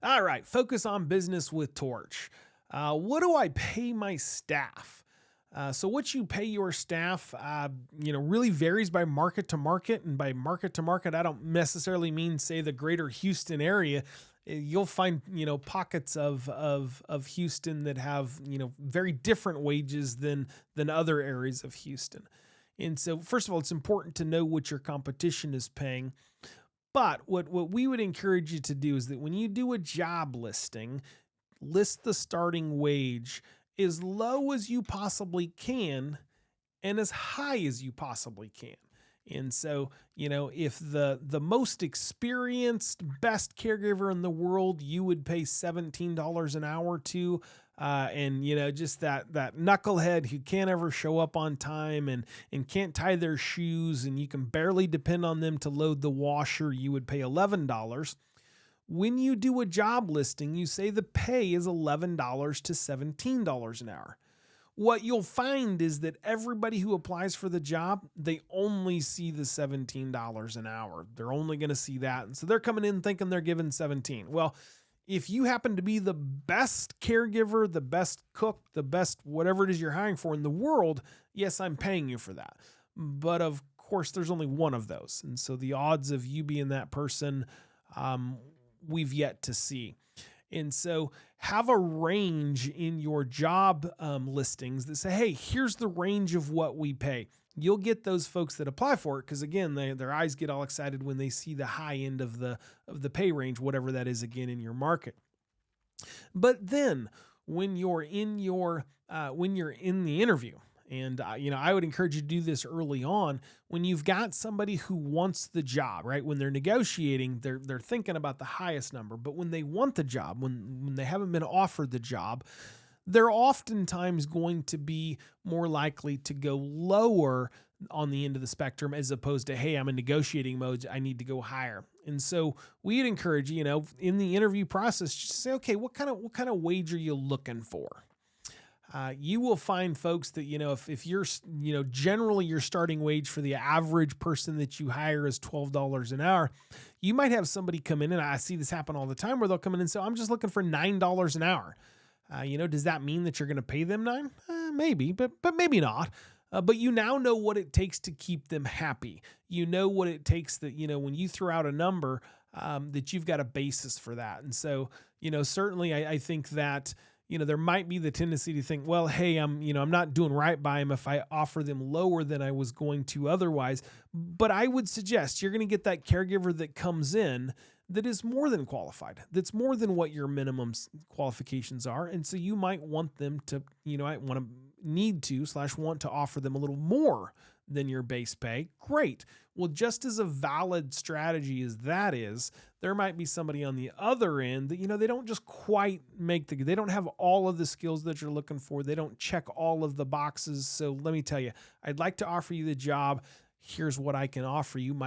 All right, focus on business with Torch. What do I pay my staff? So what you pay your staff, really varies by market to market, and by market to market, I don't necessarily mean say the greater Houston area. You'll find pockets of Houston that have very different wages than other areas of Houston. And so, first of all, it's important to know what your competition is paying. But what we would encourage you to do is that when you do a job listing, list the starting wage as low as you possibly can and as high as you possibly can. And so, if the most experienced, best caregiver in the world, you would pay $17 an hour to, and just that knucklehead who can't ever show up on time and can't tie their shoes, and you can barely depend on them to load the washer, you would pay $11. When you do a job listing, you say the pay is $11 to $17 an hour. What you'll find is that everybody who applies for the job, they only see the $17 an hour. They're only going to see that. And so they're coming in thinking they're given 17. Well, if you happen to be the best caregiver, the best cook, the best whatever it is you're hiring for in the world, yes, I'm paying you for that. But of course, there's only one of those. And so the odds of you being that person, we've yet to see. And so have a range in your job listings that say, hey, here's the range of what we pay. You'll get those folks that apply for it because, again, their eyes get all excited when they see the high end of the pay range, whatever that is, again, in your market. But then when you're in the interview, and I would encourage you to do this early on when you've got somebody who wants the job, right? When they're negotiating, they're thinking about the highest number, but when they want the job, when they haven't been offered the job, they're oftentimes going to be more likely to go lower on the end of the spectrum as opposed to, hey, I'm in negotiating mode, I need to go higher. And so we'd encourage you, in the interview process, just say, okay, what kind of wage are you looking for? You will find folks that, if you're, generally your starting wage for the average person that you hire is $12 an hour, you might have somebody come in, and I see this happen all the time, where they'll come in and say, I'm just looking for $9 an hour. Does that mean that you're going to pay them $9? Maybe, but maybe not. But you now know what it takes to keep them happy. You know what it takes that, when you throw out a number, that you've got a basis for that. And so, certainly I think that, there might be the tendency to think, well, hey, I'm not doing right by them if I offer them lower than I was going to otherwise. But I would suggest you're going to get that caregiver that comes in that is more than qualified, that's more than what your minimum qualifications are. And so you might want them to, want to offer them a little more than your base pay. Great. Well, just as a valid strategy as that is, there might be somebody on the other end that, they don't just quite they don't have all of the skills that you're looking for. They don't check all of the boxes. So let me tell you, I'd like to offer you the job. Here's what I can offer you.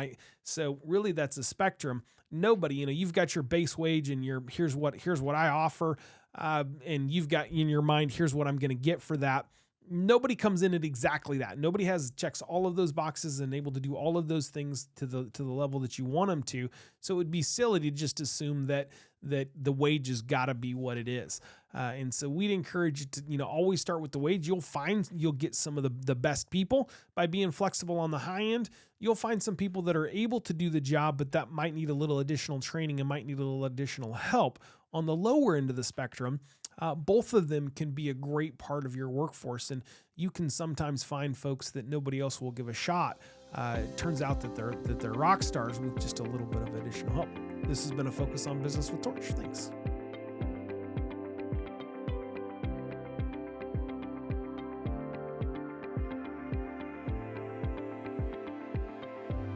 So really that's a spectrum. Nobody, you've got your base wage and here's what I offer. And you've got in your mind, here's what I'm going to get for that. Nobody comes in at exactly that. Nobody checks all of those boxes and able to do all of those things to the level that you want them to. So it would be silly to just assume that the wage has got to be what it is. And so we'd encourage you to, always start with the wage. You'll get some of the best people by being flexible on the high end. You'll find some people that are able to do the job, but that might need a little additional training and might need a little additional help. On the lower end of the spectrum, both of them can be a great part of your workforce, and you can sometimes find folks that nobody else will give a shot. It turns out that they're rock stars with just a little bit of additional help. This has been a Focus on Business with Torch. Thanks.